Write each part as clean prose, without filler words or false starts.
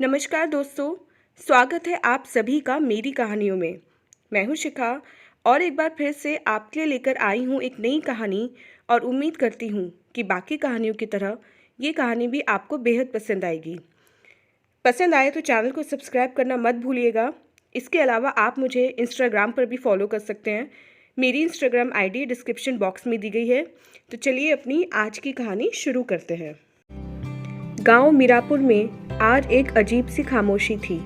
नमस्कार दोस्तों। स्वागत है आप सभी का मेरी कहानियों में। मैं हूं शिखा और एक बार फिर से आपके लिए लेकर आई हूं एक नई कहानी और उम्मीद करती हूं कि बाकी कहानियों की तरह ये कहानी भी आपको बेहद पसंद आएगी। पसंद आए तो चैनल को सब्सक्राइब करना मत भूलिएगा। इसके अलावा आप मुझे इंस्टाग्राम पर भी फॉलो कर सकते हैं। मेरी इंस्टाग्राम आईडी डिस्क्रिप्शन बॉक्स में दी गई है। तो चलिए अपनी आज की कहानी शुरू करते हैं। गांव मीरापुर में आज एक अजीब सी खामोशी थी,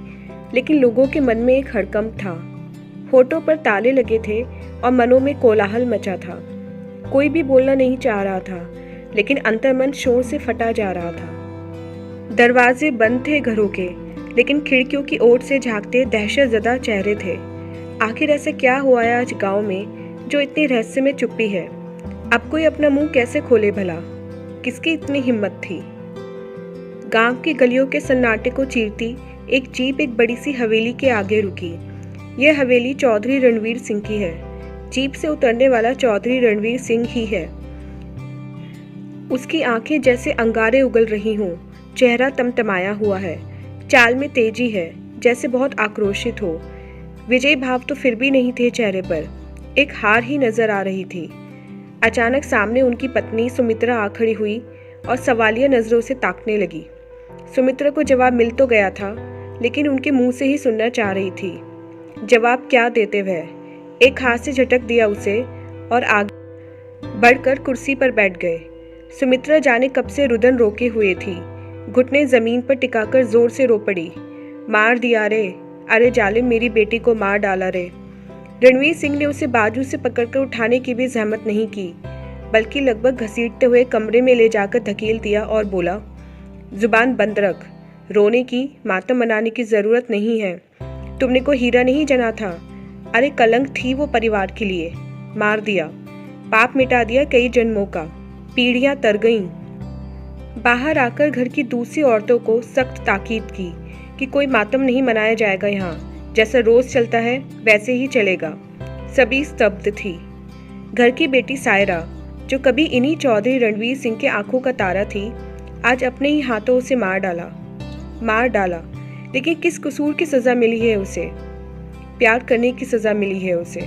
लेकिन लोगों के मन में एक हड़कंप था। होठों पर ताले लगे थे और मनों में कोलाहल मचा था। कोई भी बोलना नहीं चाह रहा था, लेकिन अंतर्मन शोर से फटा जा रहा था। दरवाजे बंद थे घरों के, लेकिन खिड़कियों की ओर से झांकते दहशतज़दा चेहरे थे। आखिर ऐसा क्या हुआ है आज गांव में जो इतनी रहस्य में चुप्पी है? अब कोई अपना मुंह कैसे खोले भला? किसकी इतनी हिम्मत थी? गांव की गलियों के सन्नाटे को चीरती एक जीप एक बड़ी सी हवेली के आगे रुकी। यह हवेली चौधरी रणवीर सिंह की है। जीप से उतरने वाला चौधरी रणवीर सिंह ही है। उसकी आंखें जैसे अंगारे उगल रही हों, चेहरा तमतमाया हुआ है, चाल में तेजी है, जैसे बहुत आक्रोशित हो। विजयी भाव तो फिर भी नहीं थे चेहरे पर, एक हार ही नजर आ रही थी। अचानक सामने उनकी पत्नी सुमित्रा आ खड़ी हुई और सवालिया नजरों से ताकने लगी। सुमित्रा को जवाब मिल तो गया था, लेकिन उनके मुंह से ही सुनना चाह रही थी। जवाब क्या देते वह? एक हाथ से झटक दिया उसे और आगे बढ़कर कुर्सी पर बैठ गए। सुमित्रा जाने कब से रुदन रोके हुए थी। घुटने जमीन पर टिकाकर जोर से रो पड़ी। मार दिया रे, अरे जालिम, मेरी बेटी को मार डाला रे। रणवीर सिंह ने उसे बाजू से पकड़कर उठाने की भी जहमत नहीं की, बल्कि लगभग घसीटते हुए कमरे में ले जाकर धकेल दिया और बोला, जुबान बंद रख। रोने की, मातम मनाने की जरूरत नहीं है। तुमने को हीरा नहीं जना था। अरे कलंक थी वो परिवार के लिए। मार दिया, पाप मिटा दिया कई जन्मों का, पीढ़ियां तर गईं। बाहर आकर घर की दूसरी औरतों को सख्त ताकीद की कि कोई मातम नहीं मनाया जाएगा यहाँ, जैसा रोज चलता है वैसे ही चलेगा। सभी स्तब्ध थी। घर की बेटी सायरा, जो कभी इन्हीं चौधरी रणवीर सिंह के आंखों का तारा थी, आज अपने ही हाथों उसे मार डाला। लेकिन किस कसूर की सजा मिली है उसे? प्यार करने की सजा मिली है उसे।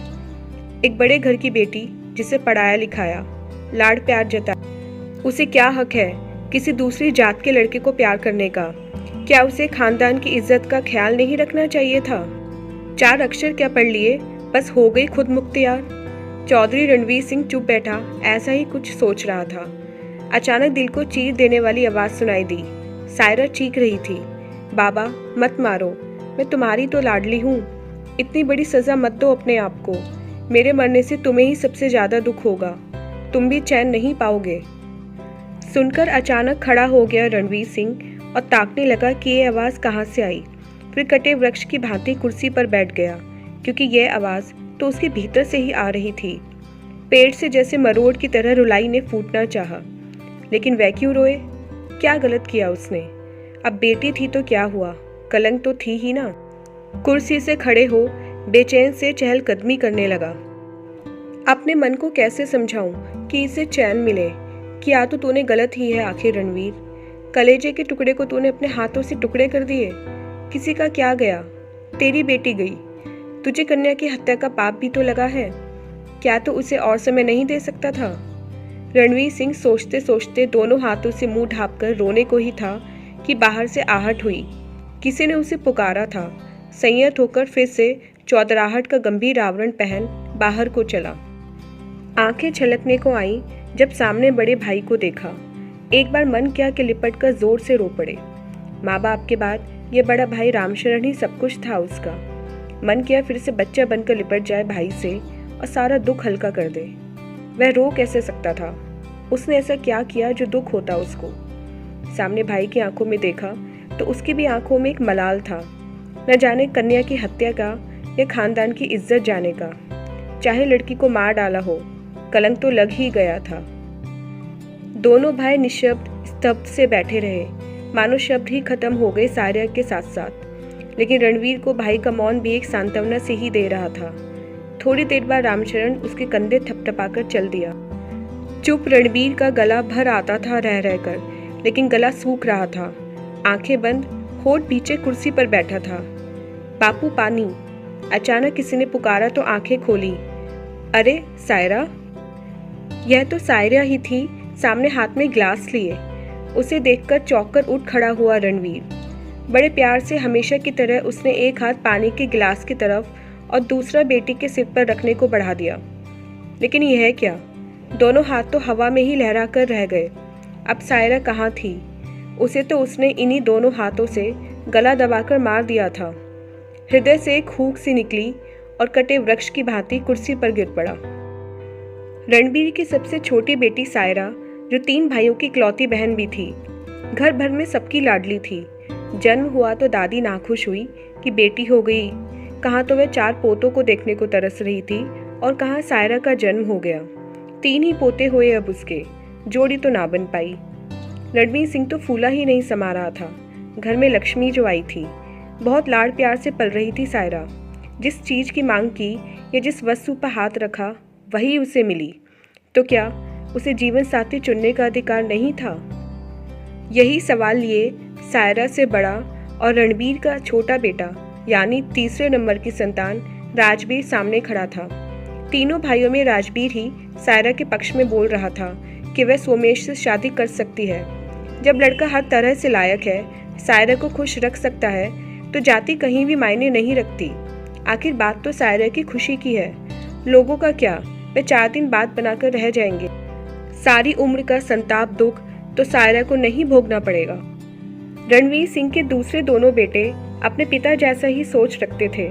एक बड़े घर की बेटी जिसे पढ़ाया लिखाया, लाड प्यार जताया, उसे क्या हक है किसी दूसरी जात के लड़के को प्यार करने का? क्या उसे खानदान की इज्जत का ख्याल नहीं रखना चाहिए था? 4 अक्षर क्या पढ़ लिए, बस हो गई खुद मुख्तियार। चौधरी रणवीर सिंह चुप बैठा, ऐसा ही कुछ सोच रहा था। अचानक दिल को चीर देने वाली आवाज सुनाई दी। सायरा चीख रही थी, बाबा मत मारो, मैं तुम्हारी तो लाडली हूँ। इतनी बड़ी सजा मत दो अपने आप को। मेरे मरने से तुम्हें ही सबसे ज्यादा दुख होगा। तुम भी चैन नहीं पाओगे। सुनकर अचानक खड़ा हो गया रणवीर सिंह और ताकने लगा कि ये आवाज कहाँ से आई। फिर कटे वृक्ष की भांति कुर्सी पर बैठ गया, क्योंकि यह आवाज तो उसके भीतर से ही आ रही थी। पेट से जैसे मरोड़ की तरह रुलाई ने फूटना चाहा, लेकिन वह क्यों रोए? क्या गलत किया उसने? अब बेटी थी तो क्या हुआ, कलंक तो थी ही ना। कुर्सी से खड़े हो बेचैन से चहलकदमी करने लगा। अपने मन को कैसे समझाऊं कि इसे चैन मिले? किया तो तूने गलत ही है आखिर रणवीर। कलेजे के टुकड़े को तूने अपने हाथों से टुकड़े कर दिए। किसी का क्या गया? तेरी बेटी गई। तुझे कन्या की हत्या का पाप भी तो लगा है। क्या तो उसे और समय नहीं दे सकता था? रणवीर सिंह सोचते सोचते दोनों हाथों से मुंह ढांपकर रोने को ही था कि बाहर से आहट हुई। किसी ने उसे पुकारा था। संयत होकर फिर से चौधराहट का गंभीर आवरण पहन बाहर को चला। आंखें छलकने को आईं जब सामने बड़े भाई को देखा। एक बार मन किया कि लिपट कर जोर से रो पड़े। माँ बाप के बाद यह बड़ा भाई रामशरण ही सब कुछ था उसका। मन किया फिर से बच्चा बनकर लिपट जाए भाई से और सारा दुख हल्का कर दे। वह रो कैसे सकता था? उसने ऐसा क्या किया जो दुख होता उसको? सामने भाई की आंखों में देखा तो उसकी भी आंखों में एक मलाल था। न जाने कन्या की हत्या का या खानदान की इज्जत जाने का। चाहे लड़की को मार डाला हो, कलंक तो लग ही गया था। दोनों भाई निशब्द स्तब्ध से बैठे रहे, मानो शब्द ही खत्म हो गए सायरा के साथ साथ। लेकिन रणवीर को भाई का मौन भी एक सांत्वना से ही दे रहा था। थोड़ी देर बाद रामचरण उसके कंधे थपथपाकर चल दिया। चुप रणबीर का गला भर आता था रह रहकर, लेकिन गला सूख रहा था। आंखें बंद होठ पीछे कुर्सी पर बैठा था। बापू पानी। अचानक किसी ने पुकारा तो आंखें खोली। अरे सायरा! यह तो सायरा ही थी, सामने हाथ में ग्लास लिए। उसे देखकर चौंक कर उठ खड़ा हुआ रणवीर। बड़े प्यार से हमेशा की तरह उसने एक हाथ पानी के गिलास की तरफ और दूसरा बेटी के सिर पर रखने को बढ़ा दिया। लेकिन यह क्या, दोनों हाथ तो हवा में ही लहरा कर रह गए। अब सायरा कहाँ थी? उसे तो उसने इन्हीं दोनों हाथों से गला दबाकर मार दिया था। हृदय से एक हूक सी निकली और कटे वृक्ष की भांति कुर्सी पर गिर पड़ा। रणबीर की सबसे छोटी बेटी सायरा, जो 3 भाइयों की इकलौती बहन भी थी, घर भर में सबकी लाडली थी। जन्म हुआ तो दादी नाखुश हुई कि बेटी हो गई। कहाँ तो वह 4 पोतों को देखने को तरस रही थी और कहाँ सायरा का जन्म हो गया। 3 ही पोते हुए अब उसके, जोड़ी तो ना बन पाई। रणवीर सिंह तो फूला ही नहीं समा रहा था। घर में लक्ष्मी जो आई थी, बहुत लाड़ प्यार से पल रही थी सायरा। जिस चीज़ की मांग की या जिस वस्तु पर हाथ रखा वही उसे मिली। तो क्या उसे जीवन साथी चुनने का अधिकार नहीं था? यही सवाल लिए सायरा से बड़ा और रणबीर का छोटा बेटा यानी तीसरे नंबर की संतान राजबीर सामने खड़ा था। तीनों भाइयों में राजबीर ही सायरा के पक्ष में बोल रहा था कि वह सोमेश से शादी कर सकती है। जब लड़का हर तरह से लायक है, सायरा को खुश रख सकता है, तो जाति कहीं भी मायने नहीं रखती। आखिर बात तो सायरा की खुशी की है। लोगों का क्या, वे 4 दिन बाद बनाकर रह जाएंगे। सारी उम्र का संताप दुख तो सायरा को नहीं भोगना पड़ेगा। रणवीर सिंह के दूसरे दोनों बेटे अपने पिता जैसा ही सोच रखते थे,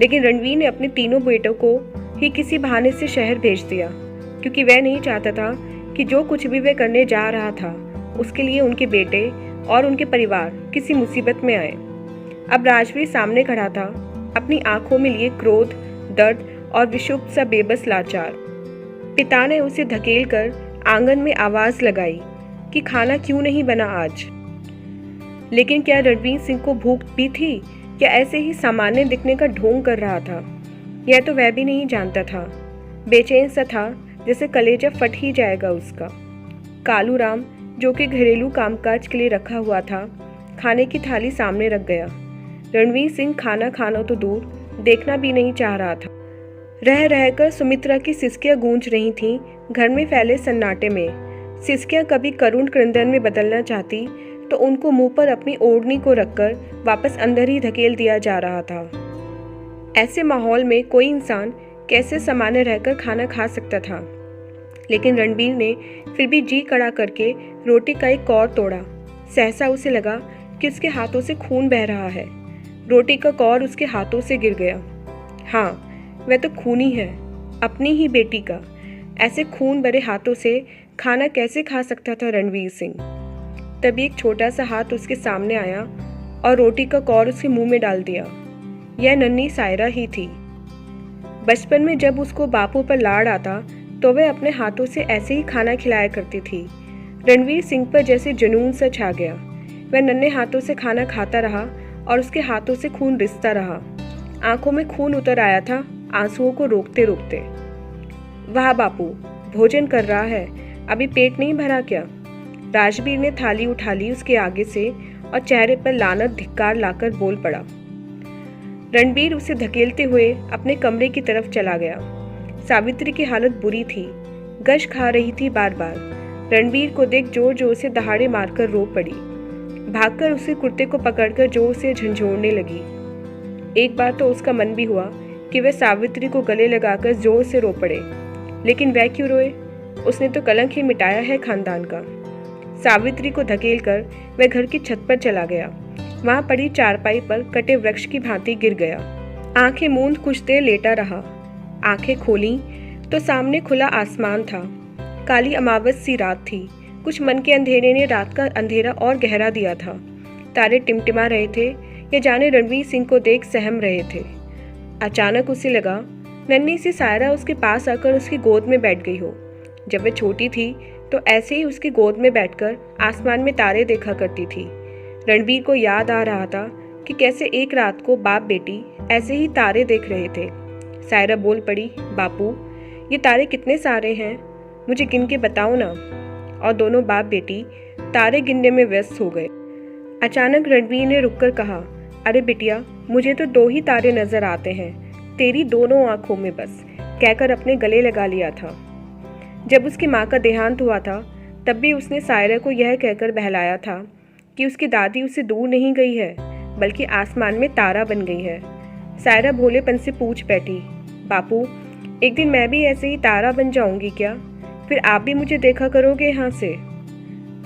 लेकिन रणवीर ने अपने तीनों बेटों को ही किसी बहाने से शहर भेज दिया, क्योंकि वह नहीं चाहता था कि जो कुछ भी वह करने जा रहा था उसके लिए उनके बेटे और उनके परिवार किसी मुसीबत में आए। अब राजवीर सामने खड़ा था, अपनी आंखों में लिए क्रोध, दर्द और विक्षुब्ध सा बेबस लाचार। पिता ने उसे धकेल कर आंगन में आवाज लगाई कि खाना क्यों नहीं बना आज। लेकिन क्या रणवीर सिंह को भूख भी थी या ऐसे ही सामान्य दिखने का ढोंग कर रहा था? यह तो वह भी नहीं जानता था। बेचैन सा था जैसे कलेजा फट ही जाएगा उसका। कालू राम, जो कि घरेलू कामकाज के लिए रखा हुआ था, खाने की थाली सामने रख गया। रणवीर सिंह खाना खाना तो दूर, देखना भी नहीं चाह रहा था। रह रहकर सुमित्रा की सिसकियां गूंज रही थीं घर में फैले सन्नाटे में। सिसकियां कभी करुण क्रंदन में बदलना चाहती तो उनको मुंह पर अपनी ओढ़नी को रखकर वापस अंदर ही धकेल दिया जा रहा था। ऐसे माहौल में कोई इंसान कैसे सामान्य रहकर खाना खा सकता था? लेकिन रणबीर ने फिर भी जी कड़ा करके रोटी का एक कौर तोड़ा। सहसा उसे लगा कि उसके हाथों से खून बह रहा है। रोटी का कौर उसके हाथों से गिर गया। हाँ, वह तो खूनी है, अपनी ही बेटी का। ऐसे खून भरे हाथों से खाना कैसे खा सकता था रणवीर सिंह? तभी एक छोटा सा हाथ उसके सामने आया और रोटी का कौर उसके मुंह में डाल दिया। यह नन्ही सायरा ही थी। बचपन में जब उसको बापू पर लाड़ आता तो वह अपने हाथों से ऐसे ही खाना खिलाया करती थी। रणवीर सिंह पर जैसे जुनून सा छा गया। वह नन्हे हाथों से खाना खाता रहा और उसके हाथों से खून रिसता रहा। आंखों में खून उतर आया था, आंसुओं को रोकते रोकते। वाह बापू, भोजन कर रहा है, अभी पेट नहीं भरा क्या? राजबीर ने थाली उठा ली उसके आगे से और चेहरे पर लानत धिक्कार लाकर बोल पड़ा। रणबीर उसे धकेलते हुए अपने कमरे की तरफ चला गया। सावित्री की हालत बुरी थी, गश खा रही थी बार बार। रणबीर को देख जोर जोर से दहाड़े मारकर रो पड़ी। भागकर उसके कुर्ते को पकड़कर जोर से झंझोड़ने लगी। एक बार तो उसका मन भी हुआ कि वह सावित्री को गले लगाकर जोर से रो पड़े, लेकिन वह क्यों रोए? उसने तो कलंक ही मिटाया है खानदान का। सावित्री को धकेलकर वह घर की छत पर चला गया। वहां पड़ी चारपाई पर कटे वृक्ष की भांति गिर गया। आंखें मूंद कुछ देर लेटा रहा। आंखें खोली तो सामने खुला आसमान था। काली अमावस सी रात थी। कुछ मन के अंधेरे ने रात का अंधेरा और गहरा दिया था। तारे टिमटिमा रहे थे या जाने रणवीर सिंह को देख सहम रहे थे। अचानक उसे लगा नन्ही सी सायरा उसके पास आकर उसकी गोद में बैठ गई हो। जब वह छोटी थी तो ऐसे ही उसकी गोद में बैठकर आसमान में तारे देखा करती थी। रणबीर को याद आ रहा था कि कैसे एक रात को बाप बेटी ऐसे ही तारे देख रहे थे। सायरा बोल पड़ी, बापू ये तारे कितने सारे हैं, मुझे गिन के बताओ ना। और दोनों बाप बेटी तारे गिनने में व्यस्त हो गए। अचानक रणवीर ने रुककर कहा, अरे बिटिया, मुझे तो 2 ही तारे नजर आते हैं, तेरी दोनों आंखों में बस, कहकर अपने गले लगा लिया था। जब उसकी माँ का देहांत हुआ था तब भी उसने सायरा को यह कहकर बहलाया था कि उसकी दादी उससे दूर नहीं गई है, बल्कि आसमान में तारा बन गई है। सायरा भोलेपन से पूछ बैठी, बापू, एक दिन मैं भी ऐसे ही तारा बन जाऊंगी क्या? फिर आप भी मुझे देखा करोगे यहाँ से?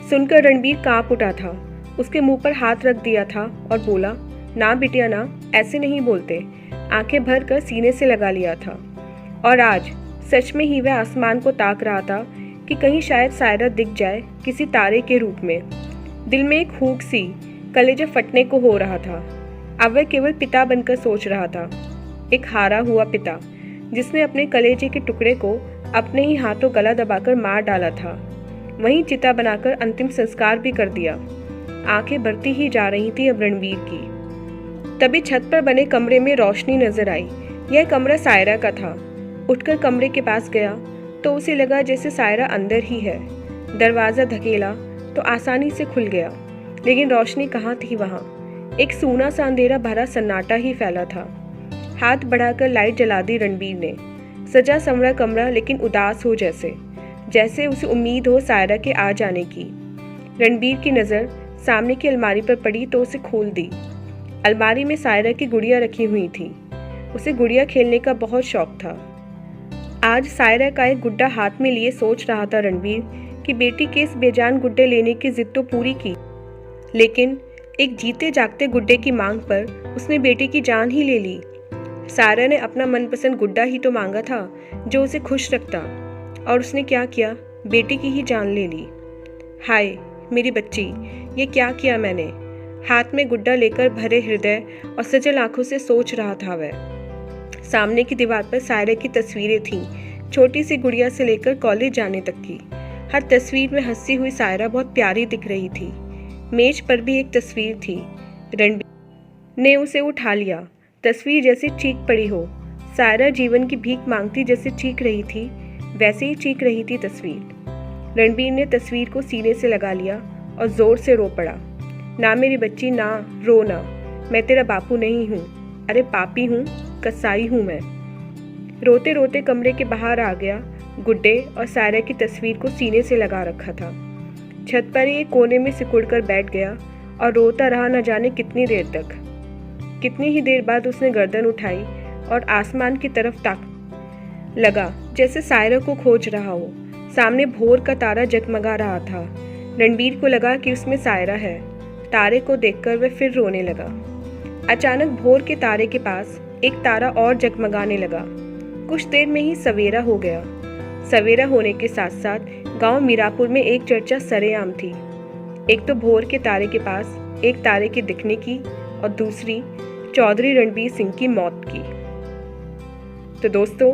सुनकर रणबीर कांप उठा था, उसके मुंह पर हाथ रख दिया था और बोला, ना बिटिया ना, ऐसे नहीं बोलते। आंखें भर कर सीने से लगा लिया था और आज सच में ही वह आसमान को ताक रहा था कि कहीं शायद सायरा दिख जाए किसी तारे के रूप में। दिल में एक हूक सी, कलेजा फटने को हो रहा था। अब वह केवल पिता बनकर सोच रहा था, एक हारा हुआ पिता जिसने अपने कलेजे के टुकड़े को अपने ही हाथों गला दबाकर मार डाला था, वहीं चिता बनाकर अंतिम संस्कार भी कर दिया। आंखें भरती ही जा रही थी अब रणवीर की। तभी छत पर बने कमरे में रोशनी नजर आई। यह कमरा सायरा का था। उठकर कमरे के पास गया तो उसे लगा जैसे सायरा अंदर ही है। दरवाज़ा धकेला तो आसानी से खुल गया, लेकिन रोशनी कहाँ थी वहाँ? एक सूना सा अंधेरा भरा सन्नाटा ही फैला था। हाथ बढ़ाकर लाइट जला दी रणबीर ने। सजा संवरा कमरा लेकिन उदास हो, जैसे उसे उम्मीद हो सायरा के आ जाने की। रणबीर की नज़र सामने की अलमारी पर पड़ी तो उसे खोल दी। अलमारी में सायरा की गुड़िया रखी हुई थी। उसे गुड़िया खेलने का बहुत शौक था। आज सायरा का एक गुड्डा हाथ में लिए सोच रहा था रणबीर कि बेटी के इस बेजान गुड्डे लेने की जिद तो पूरी की, लेकिन एक जीते जागते गुड्डे की मांग पर उसने बेटी की जान ही ले ली। सायरा ने अपना मनपसंद गुड्डा ही तो मांगा था जो उसे खुश रखता, और उसने क्या किया? बेटी की ही जान ले ली। हाय मेरी बच्ची, ये क्या किया मैंने? हाथ में गुड्डा लेकर भरे हृदय और सजल आंखों से सोच रहा था वह। सामने की दीवार पर सायरा की तस्वीरें थीं, छोटी सी गुड़िया से लेकर कॉलेज जाने तक की। हर तस्वीर में हंसी हुई सायरा बहुत प्यारी दिख रही थी। मेज पर भी एक तस्वीर थी। रणबीर ने उसे उठा लिया। तस्वीर जैसे चीख पड़ी हो। सायरा जीवन की भीख मांगती जैसे चीख रही थी, वैसे ही चीख रही थी तस्वीर। रणबीर ने तस्वीर को सीने से लगा लिया और जोर से रो पड़ा। ना मेरी बच्ची, ना रो ना, मैं तेरा बापू नहीं हूँ, अरे पापी हूँ, कसाई हूँ मैं। रोते रोते कमरे के बाहर आ गया। गुड्डे और सायरा की तस्वीर को सीने से लगा रखा था। छत पर ही एक कोने में सिकुड़कर बैठ गया और रोता रहा न जाने कितनी देर तक। कितनी ही देर बाद उसने गर्दन उठाई और आसमान की तरफ ताक लगा, जैसे सायरा को खोज रहा हो। सामने भोर का तारा जगमगा रहा था। रणबीर को लगा कि उसमें सायरा है। तारे को देखकर वह फिर रोने लगा। अचानक भोर के तारे के पास एक तारा और जगमगाने लगा। कुछ देर में ही सवेरा हो गया। सवेरा होने के साथ साथ गांव मीरापुर में एक चर्चा सरेआम थी। एक तो भोर के तारे के पास एक तारे के दिखने की और दूसरी चौधरी रणबीर सिंह की मौत की। तो दोस्तों,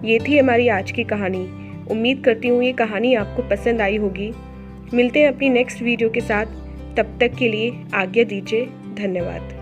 ये थी हमारी आज की कहानी। उम्मीद करती हूँ ये कहानी आपको पसंद आई होगी। मिलते हैं अपनी नेक्स्ट वीडियो के साथ। तब तक के लिए आज्ञा दीजिए। धन्यवाद।